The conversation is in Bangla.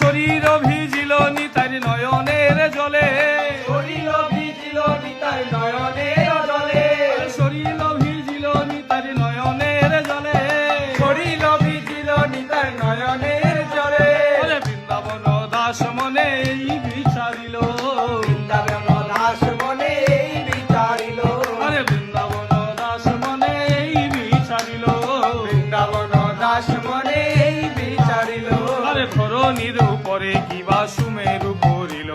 শরীর ভিজিল নিতার নয়নের জলে, শরীর ভিজিল নিতার নয়নের জলে, শরীর ভিজিল নিতার নয়নের জলে, শরীর ভিজিল নিতার নয়নের জলে। বৃন্দাবন দাস মনে এই বিচারিল, বৃন্দাবন দাস মনে এই বিচারিল, বৃন্দাবন দাস মনে এই বিচারিল, বৃন্দাবন দাস মনে এই বিচারিল। ধরণীর উপরে কিবা সুমেরু করিল,